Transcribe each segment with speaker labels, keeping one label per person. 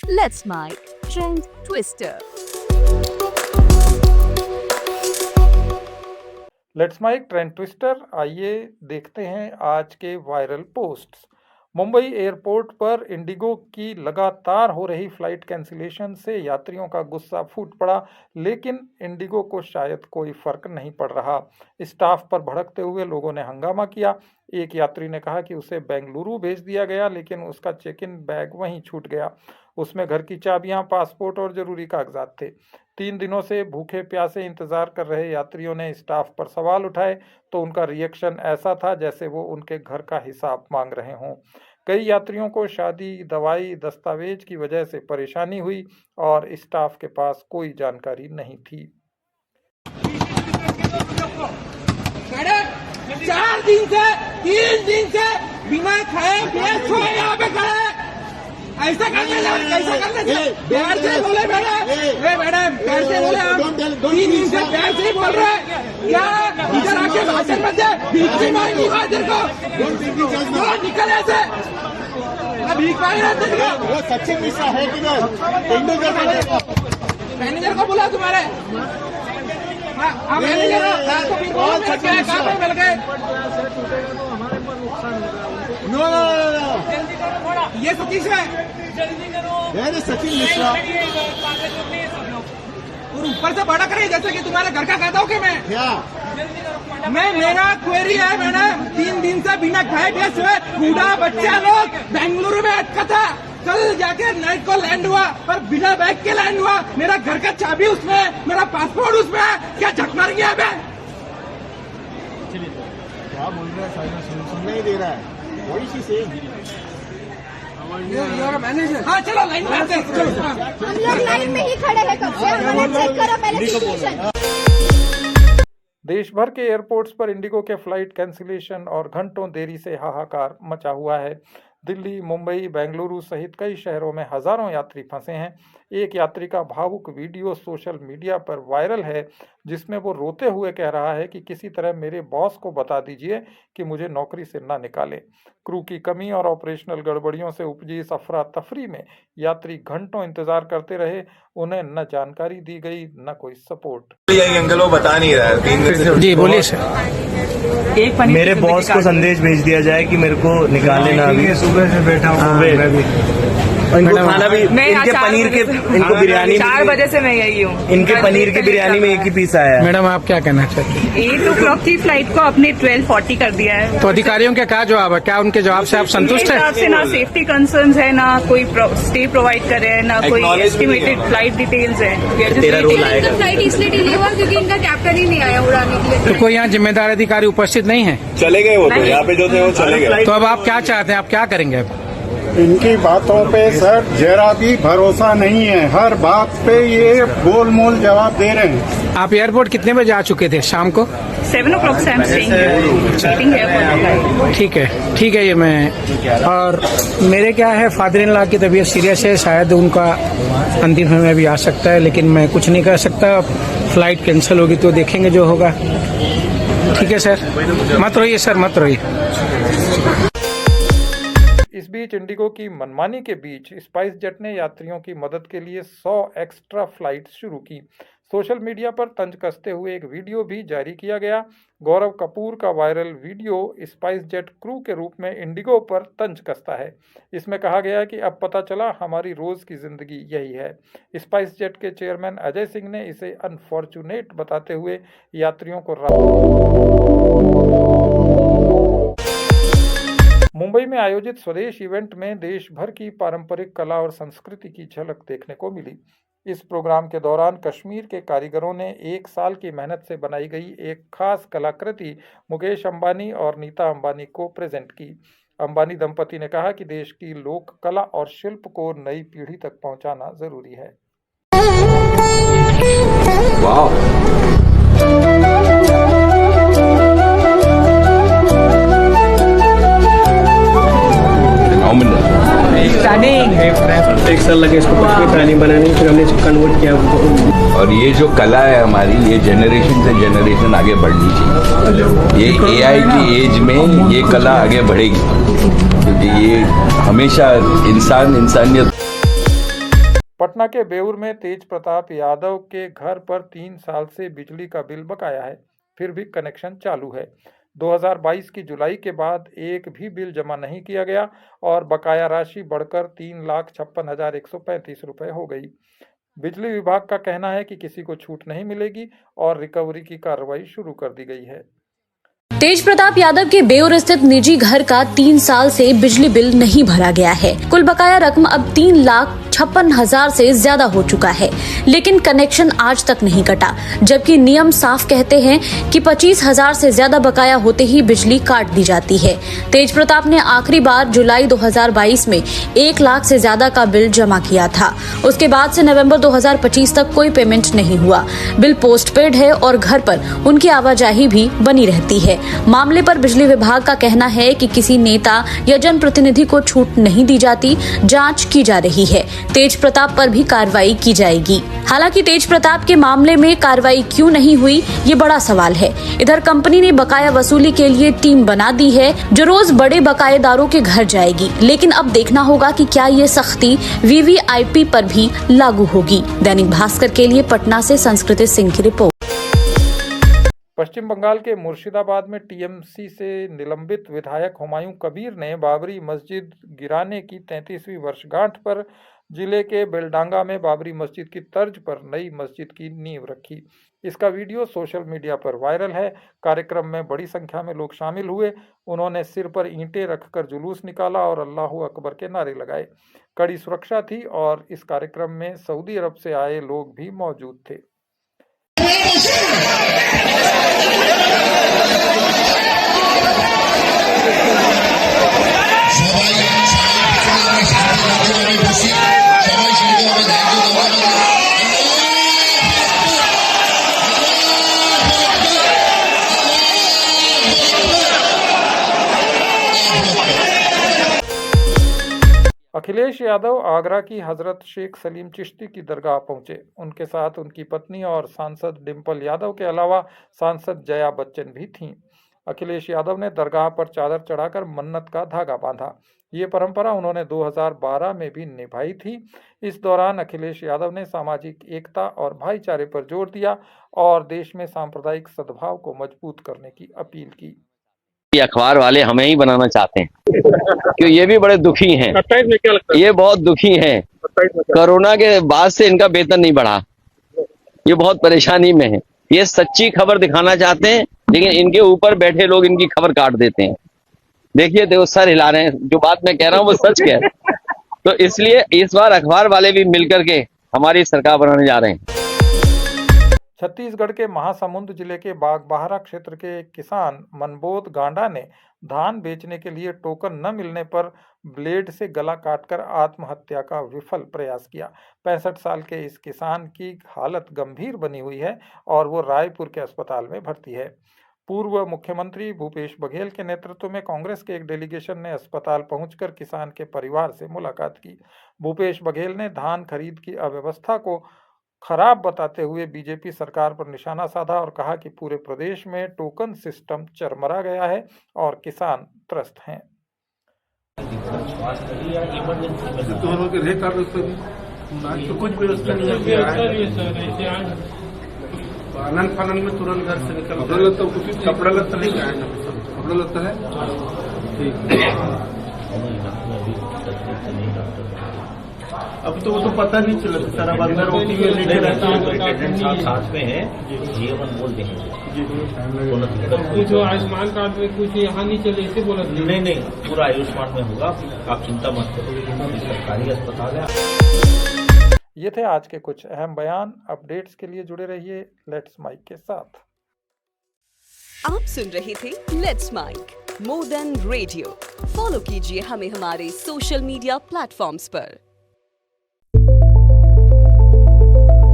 Speaker 1: Let's My Trend Twister.
Speaker 2: Let's mike trend twister. आइए देखते हैं आज के वायरल पोस्ट्स। मुंबई एयरपोर्ट पर इंडिगो की लगातार हो रही फ्लाइट कैंसिलेशन से यात्रियों का गुस्सा फूट पड़ा, लेकिन इंडिगो को शायद कोई फर्क नहीं पड़ रहा। स्टाफ पर भड़कते हुए लोगों ने हंगामा किया। एक यात्री ने कहा कि उसे बेंगलुरु भेज दिया गया, लेकिन उसका चेक इन बैग वहीं छूट गया। उसमें घर की चाबियां, पासपोर्ट और जरूरी कागजात थे। 3 दिनों से भूखे प्यासे इंतजार कर रहे यात्रियों ने स्टाफ पर सवाल उठाए तो उनका रिएक्शन ऐसा था जैसे वो उनके घर का हिसाब मांग रहे हों। कई यात्रियों को शादी, दवाई, दस्तावेज की वजह से परेशानी हुई और स्टाफ के पास कोई जानकारी नहीं थी।
Speaker 3: मैडम 4 दिन से 3 दिन से बिना खाए पिए सोए यहाँ पे खड़े। ऐसा करने लगे, कैसा करने से प्यार से बोले मैडम प्यार से बोले। आप 3 दिन से प्यार से बोल रहे हैं क्या? इधर आके भाषण मत दे, भीख नहीं मांगी बात तेरे को, निकल ऐसे भीख मांग रहे तेरे को।
Speaker 4: वो सचिन मिश्रा है किधर?
Speaker 3: मैनेजर को बुला तुम्हारे। हाँ मैनेजर तो फिर बोलो मेरे क्या कहाँ पे मिल गए?
Speaker 4: नो
Speaker 3: ये सतीश है,
Speaker 4: वेरी सचिन मिश्रा।
Speaker 3: और ऊपर से बड़ा करे जैसे कि तुम्हारे घर का कहता हूँ कि मैं
Speaker 4: क्या
Speaker 3: मेरा क्वेरी है मैडम। 3 दिन से बिना खाए पिए सोए बूढ़ा बच्चा लोग बेंगलुरु में अटका था। कल जाके नाइट को लैंड हुआ पर बिना बैग के लैंड हुआ। मेरा घर का चाबी उसमें, मेरा पासपोर्ट उसमें है। क्या झक मार गया मैं?
Speaker 4: क्या बोल रहा है? सुनने ही दे रहा है। वही से
Speaker 3: मैनेजर। हाँ चलो लाइन में आते हैं।
Speaker 5: हम लोग लाइन में ही खड़े हैं कब से। हमारा चेक करो पहले सिचुएशन।
Speaker 2: देश भर के एयरपोर्ट्स पर इंडिगो के फ्लाइट कैंसिलेशन और घंटों देरी से हाहाकार मचा हुआ है। दिल्ली, मुंबई, बेंगलुरु सहित कई शहरों में हजारों यात्री फंसे हैं। एक यात्री का भावुक वीडियो सोशल मीडिया पर वायरल है, जिसमें वो रोते हुए कह रहा है कि किसी तरह मेरे बॉस को बता दीजिए कि मुझे नौकरी से ना निकाले। क्रू की कमी और ऑपरेशनल गड़बड़ियों से उपजी इस अफरा तफरी में यात्री घंटों इंतजार करते रहे। उन्हें न जानकारी दी गई, न कोई सपोर्ट।
Speaker 6: अंकल वो बता नहीं रहा है 3 दिन से।
Speaker 7: जी बोलिए सर।
Speaker 8: मेरे बॉस को संदेश भेज दिया जाए कि मेरे को निकाले ना। अभी
Speaker 7: सुबह से बैठा हूँ।
Speaker 8: इनको खाना भी, इनके पनीर के, इनको बिरयानी
Speaker 9: 4 बजे से मैं यही हूँ।
Speaker 8: इनके पनीर की बिरयानी में एक ही पीस आया है।
Speaker 7: मैडम आप क्या कहना चाहते हैं?
Speaker 9: 8 o'clock की फ्लाइट को अपने 12:40 कर दिया है।
Speaker 7: तो अधिकारियों का क्या जवाब है? क्या उनके जवाब से आप संतुष्ट हैं?
Speaker 9: से ना सेफ्टी कंसर्न्स है, ना कोई स्टे प्रोवाइड कर रहे हैं, ना कोई एस्टिमेटेड फ्लाइट डिटेल्स है।
Speaker 8: तेरा रोल आएगा।
Speaker 5: फ्लाइट इसलिए डिले हुआ क्योंकि इनका कैप्टन ही नहीं आया उड़ाने के लिए।
Speaker 7: तो कोई यहाँ जिम्मेदार अधिकारी उपस्थित नहीं है?
Speaker 6: चले गए वो तो, यहाँ पे जो थे वो चले गए।
Speaker 7: तो अब आप क्या चाहते हैं? आप क्या करेंगे अब?
Speaker 4: इनकी बातों पे सर जरा भी भरोसा नहीं है। हर बात पे ये गोल मोल जवाब दे रहे हैं।
Speaker 7: आप एयरपोर्ट कितने बजे आ चुके थे शाम को?
Speaker 9: 7 o'clock से I'm staying here, waiting here for the flight.
Speaker 7: ठीक है। ये मैं और मेरे क्या है, फादर इन लॉ की तबीयत सीरियस है। शायद उनका अंतिम समय भी आ सकता है, लेकिन मैं कुछ नहीं कर सकता। फ्लाइट कैंसिल होगी तो देखेंगे जो होगा। ठीक है सर, मत रोइए सर, मत रोइए।
Speaker 2: इस बीच इंडिगो की मनमानी के बीच स्पाइस जेट ने यात्रियों की मदद के लिए 100 एक्स्ट्रा फ्लाइट शुरू की। सोशल मीडिया पर तंज कसते हुए एक वीडियो भी जारी किया गया। गौरव कपूर का viral video spice jet crew के रूप में इंडिगो पर तंज कसता है। इसमें कहा गया है कि अब पता चला हमारी रोज की जिंदगी यही है। स्पाइस जेट के चेयरमैन अजय सिंह ने इसे अनफॉर्चुनेट बताते हुए यात्रियों को मुंबई में आयोजित स्वदेश इवेंट में देश भर की पारंपरिक कला और संस्कृति की झलक देखने को मिली। इस प्रोग्राम के दौरान कश्मीर के कारीगरों ने 1 साल की मेहनत से बनाई गई एक खास कलाकृति मुकेश अंबानी और नीता अंबानी को प्रेजेंट की। अंबानी दंपति ने कहा कि देश की लोक कला और शिल्प को नई पीढ़ी तक पहुंचाना जरूरी है।
Speaker 8: एक साल लगे इसको प्राणी बनाने, फिर हमने कन्वर्ट किया।
Speaker 6: और ये जो कला है हमारी, ये जनरेशन से जनरेशन आगे बढ़नी चाहिए। ये AI की एज में ये कला आगे बढ़ेगी, क्योंकि ये हमेशा इंसानियत
Speaker 2: पटना के बेउर में तेज प्रताप यादव के घर पर 3 साल से बिजली का बिल बकाया है, फिर भी कनेक्शन चालू है। 2022 की जुलाई के बाद एक भी बिल जमा नहीं किया गया और बकाया राशि बढ़कर 3,56,135 रुपये हो गई। बिजली विभाग का कहना है कि किसी को छूट नहीं मिलेगी और रिकवरी की कार्रवाई शुरू कर दी गई है।
Speaker 10: तेज प्रताप यादव के बेउर स्थित निजी घर का 3 साल से बिजली बिल नहीं भरा गया है। कुल बकाया रकम अब 3,56,000 से ज्यादा हो चुका है, लेकिन कनेक्शन आज तक नहीं कटा, जबकि नियम साफ कहते हैं कि 25,000 से ज्यादा बकाया होते ही बिजली काट दी जाती है। तेज प्रताप ने आखिरी बार जुलाई 2022 में 1 लाख से ज्यादा का बिल जमा किया था। उसके बाद से नवंबर 2025 तक कोई पेमेंट नहीं हुआ। बिल पोस्टपेड है और घर पर उनकी आवाजाही भी बनी रहती है। मामले पर बिजली विभाग का कहना है कि किसी नेता या जनप्रतिनिधि को छूट नहीं दी जाती, जांच की जा रही है। तेज प्रताप पर भी कार्रवाई की जाएगी। हालांकि तेज प्रताप के मामले में कार्रवाई क्यों नहीं हुई, ये बड़ा सवाल है। इधर कंपनी ने बकाया वसूली के लिए टीम बना दी है, जो रोज बड़े बकायेदारों के घर जाएगी, लेकिन अब देखना होगा कि क्या ये सख्ती वीवीआईपी पर भी लागू होगी। दैनिक भास्कर के लिए पटना से संस्कृति सिंह की रिपोर्ट।
Speaker 2: पश्चिम बंगाल के मुर्शिदाबाद में टीएमसी से निलंबित विधायक हुमायूं कबीर ने बाबरी मस्जिद गिराने की 33वीं वर्षगांठ पर जिले के बेलडांगा में बाबरी मस्जिद की तर्ज पर नई मस्जिद की नींव रखी। इसका वीडियो सोशल मीडिया पर वायरल है। कार्यक्रम में बड़ी संख्या में लोग शामिल हुए। उन्होंने सिर पर ईंटें रखकर जुलूस निकाला और अल्लाहू अकबर के नारे लगाए। कड़ी सुरक्षा थी और इस कार्यक्रम में सऊदी अरब से आए लोग भी मौजूद थे। अखिलेश यादव आगरा की हजरत शेख सलीम चिश्ती की दरगाह पहुंचे। उनके साथ उनकी पत्नी और सांसद डिंपल यादव के अलावा सांसद जया बच्चन भी थीं। अखिलेश यादव ने दरगाह पर चादर चढ़ाकर मन्नत का धागा बांधा। ये परंपरा उन्होंने 2012 में भी निभाई थी। इस दौरान अखिलेश यादव ने सामाजिक एकता और भाईचारे पर जोर दिया और देश में सांप्रदायिक सद्भाव को मजबूत करने की अपील की।
Speaker 11: ये अखबार वाले हमें ही बनाना चाहते हैं, क्योंकि ये भी बड़े दुखी हैं। ये बहुत दुखी हैं। कोरोना के बाद से इनका वेतन नहीं बढ़ा, ये बहुत परेशानी में है। ये सच्ची खबर दिखाना चाहते हैं, लेकिन इनके ऊपर बैठे लोग इनकी खबर काट देते हैं। देखिए देखो, सर हिला रहे हैं। जो बात मैं कह रहा हूँ वो सच कह रहे हैं। तो इसलिए इस बार अखबार वाले भी मिलकर के हमारी सरकार बनाने जा रहे हैं।
Speaker 2: छत्तीसगढ़ के महासमुंद जिले के बागबाहरा क्षेत्र के किसान मनबोध गांडा ने धान बेचने के लिए टोकन न मिलने पर ब्लेड से गला काटकर आत्महत्या का विफल प्रयास किया। 65 साल के इस किसान की हालत गंभीर बनी हुई है और वो रायपुर के अस्पताल में भर्ती है। पूर्व मुख्यमंत्री भूपेश बघेल के नेतृत्व में कांग्रेस के एक डेलीगेशन ने अस्पताल पहुंचकर किसान के परिवार से मुलाकात की। भूपेश बघेल ने धान खरीद की अव्यवस्था को खराब बताते हुए बीजेपी सरकार पर निशाना साधा और कहा कि पूरे प्रदेश में टोकन सिस्टम चरमरा गया है और किसान त्रस्त हैं।
Speaker 8: कुछ व्यवस्था नहीं है। आनंद फानंद में तुरंत घर से निकल कपड़ा लत्ता नहीं गया, कपड़ा लत्ता है। अब तो वो तो पता नहीं चला सारा बंदा रोटी में लेके रहता है। साथ में है जीवन बोल देंगे जो आयुष्मान कार्ड में कुछ यहाँ नहीं चले ऐसे बोला। नहीं, पूरा आयुष्मान में होगा, आप चिंता मत करो, सरकारी अस्पताल है।
Speaker 2: ये थे आज के कुछ अहम बयान। अपडेट्स के लिए जुड़े रहिए लेट्स माइक के साथ।
Speaker 1: आप सुन रहे थे let's mike more than radio. Follow कीजिए हमें हमारे सोशल मीडिया प्लेटफॉर्म्स पर।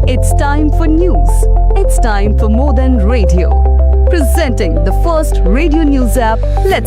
Speaker 1: It's time for news. It's time for more than radio. Presenting the first radio news app. Let's